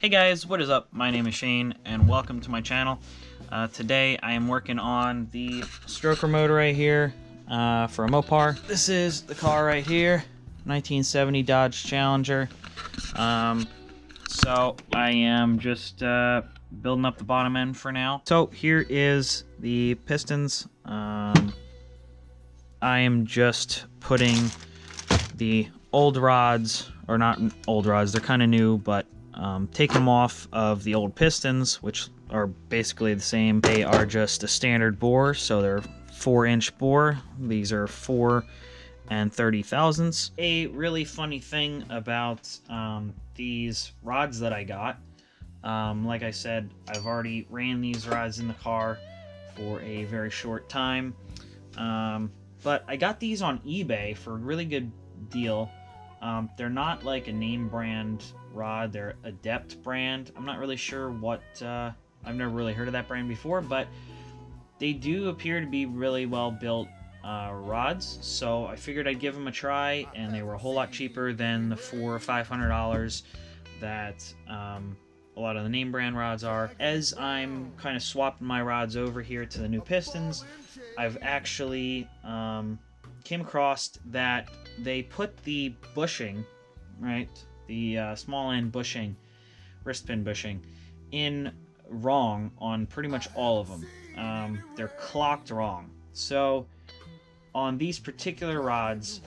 Hey guys, what is up? My name is Shane and welcome to my channel. Today I am working on the stroker motor right here for a Mopar. This is the car right here, 1970 Dodge Challenger. So I am just building up the bottom end for now. So here is the pistons. I am just putting the old rods, or not old rods, they're kind of new, but taking them off of the old pistons, which are basically the same. They are just a standard bore, so they're 4-inch bore. These are 4 30/1000ths. A really funny thing about these rods that I got, like I said, I've already ran these rods in the car for a very short time, but I got these on eBay for a really good deal. They're not like a name brand rod, they're Adept brand. I'm not really sure what, I've never really heard of that brand before, but they do appear to be really well built rods, so I figured I'd give them a try, and they were a whole lot cheaper than the $400 or $500 that a lot of the name brand rods are. As I'm kind of swapping my rods over here to the new pistons, I've actually came across that they put the bushing, right, the small end bushing, wrist pin bushing, in wrong on pretty much all of them. They're clocked wrong. So on these particular rods,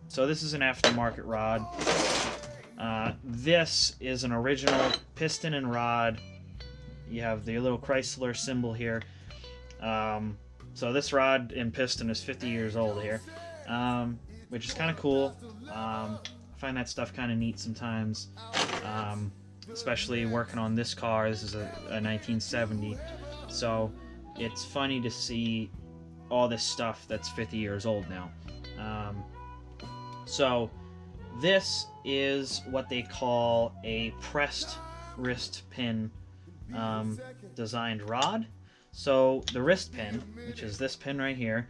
so this is an aftermarket rod. This is an original piston and rod. You have the little Chrysler symbol here. So this rod and piston is 50 years old here, which is kind of cool. I find that stuff kind of neat sometimes, especially working on this car. This is a 1970, so it's funny to see all this stuff that's 50 years old now. So this is what they call a pressed wrist pin designed rod. So the wrist pin, which is this pin right here,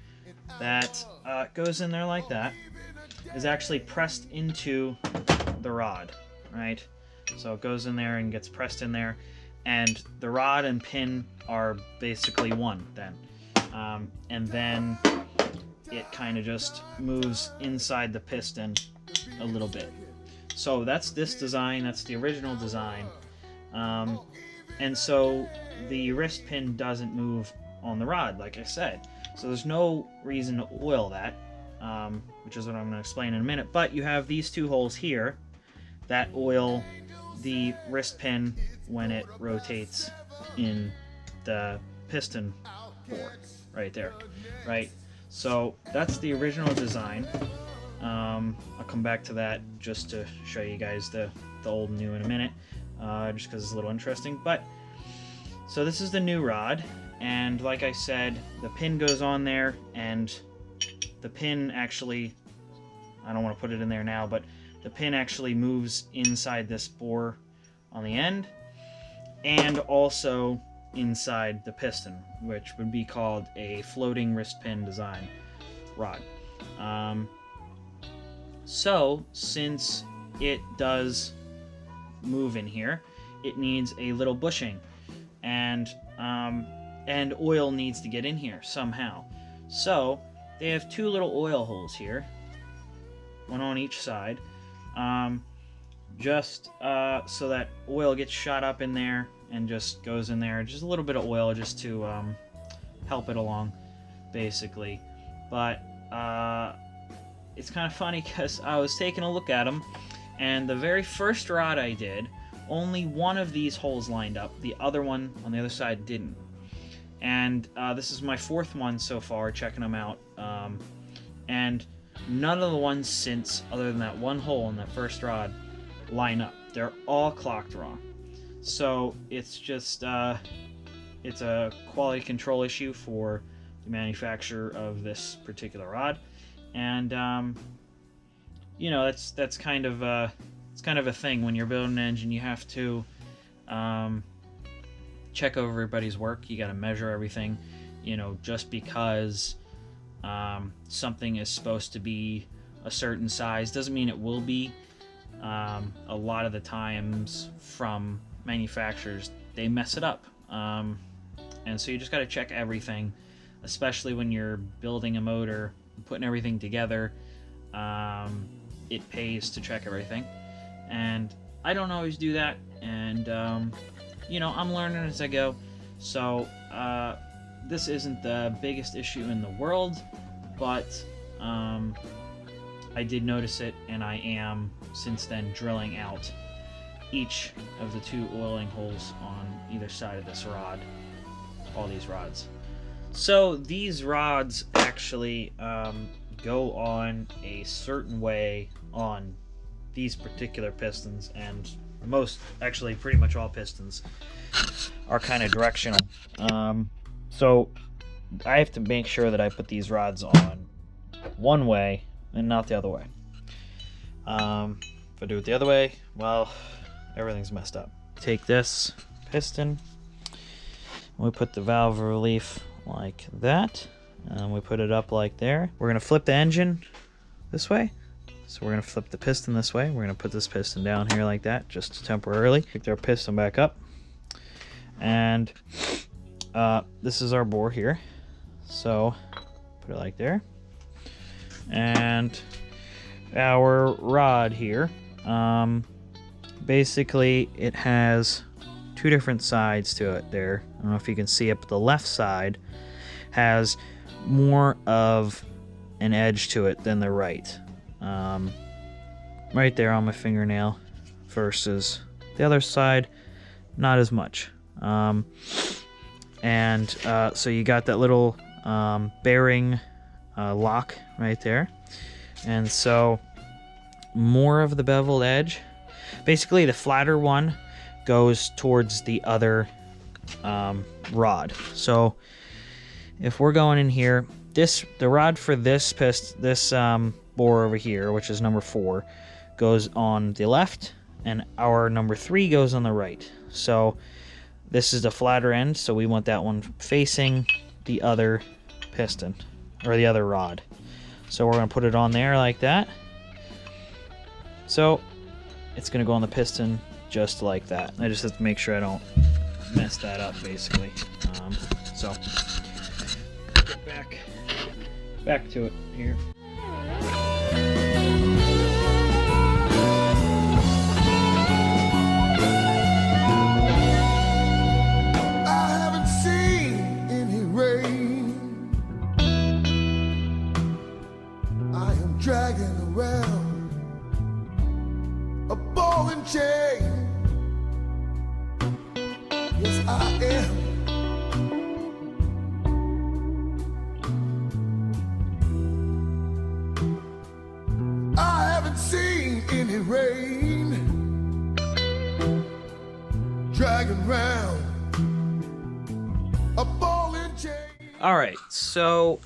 that goes in there like that, is actually pressed into the rod, right? So it goes in there and gets pressed in there, and the rod and pin are basically one then. And then it kind of just moves inside the piston a little bit. So that's this design, that's the original design. And so the wrist pin doesn't move on the rod, like I said. So there's no reason to oil that, which is what I'm going to explain in a minute. But you have these two holes here that oil the wrist pin when it rotates in the piston bore, right there, right? So that's the original design. I'll come back to that just to show you guys the old and new in a minute, just because it's a little interesting. But so this is the new rod, and like I said, the pin goes on there, and the pin actually, I don't want to put it in there now, but the pin actually moves inside this bore on the end, and also inside the piston, which would be called a floating wrist pin design rod. So since it does move in here, it needs a little bushing, and oil needs to get in here somehow. So they have two little oil holes here, one on each side, just so that oil gets shot up in there and just goes in there. Just a little bit of oil just to help it along, basically. But it's kind of funny because I was taking a look at them, and the very first rod I did, only one of these holes lined up. The other one on the other side didn't. And this is my fourth one so far, checking them out. And none of the ones since, other than that one hole in that first rod, line up. They're all clocked wrong. So it's just, it's a quality control issue for the manufacturer of this particular rod. And, you know, that's kind of it's kind of a thing when you're building an engine. You have to check over everybody's work. You got to measure everything. You know, just because something is supposed to be a certain size doesn't mean it will be. a lot of the times from manufacturers, they mess it up. And so you just got to check everything, especially when you're building a motor, putting everything together. It pays to check everything, and I don't always do that, and you know, I'm learning as I go. So this isn't the biggest issue in the world, but I did notice it, and I am since then drilling out each of the 2 oiling holes on either side of this rod, all these rods. So these rods actually go on a certain way on these particular pistons, and actually pretty much all pistons are kind of directional. So I have to make sure that I put these rods on one way and not the other way. If I do it the other way, well, everything's messed up. Take this piston, and we put the valve relief like that, and we put it up like there. We're gonna flip the engine this way. So we're gonna flip the piston this way. We're gonna put this piston down here like that, just temporarily. Pick our piston back up. And this is our bore here. So put it like there. And our rod here, basically it has 2 different sides to it there. I don't know if you can see it, but the left side has more of an edge to it than the right. Right there on my fingernail versus the other side, not as much. So you got that little bearing lock right there, and so more of the beveled edge, basically the flatter one goes towards the other rod. So if we're going in here, the rod for this bore over here, which is number 4, goes on the left, and our number 3 goes on the right. So this is the flatter end, so we want that one facing the other piston, or the other rod. So we're going to put it on there like that. So it's going to go on the piston just like that. I just have to make sure I don't mess that up, basically. So get back to it here. Dragging around a ball and chain. Yes, I am. I haven't seen any rain. Dragging around a ball and chain. All right, so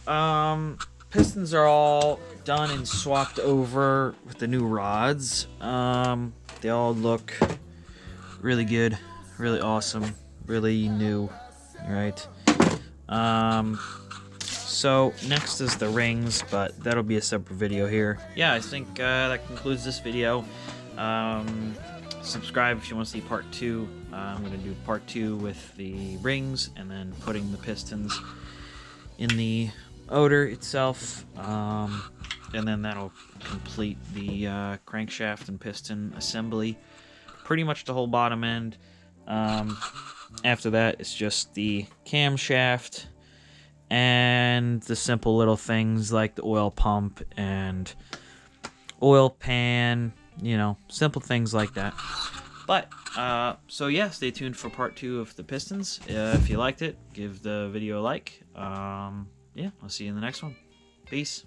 pistons are all done and swapped over with the new rods. They all look really good, really awesome, really new, right? So next is the rings, but that'll be a separate video here. Yeah, I think that concludes this video. Subscribe if you want to see part 2. I'm going to do part 2 with the rings, and then putting the pistons in the motor itself, and then that'll complete the crankshaft and piston assembly, pretty much the whole bottom end. After that, it's just the camshaft and the simple little things like the oil pump and oil pan, you know, simple things like that. But so yeah, stay tuned for part 2 of the pistons. If you liked it, give the video a like. Yeah, I'll see you in the next one. Peace.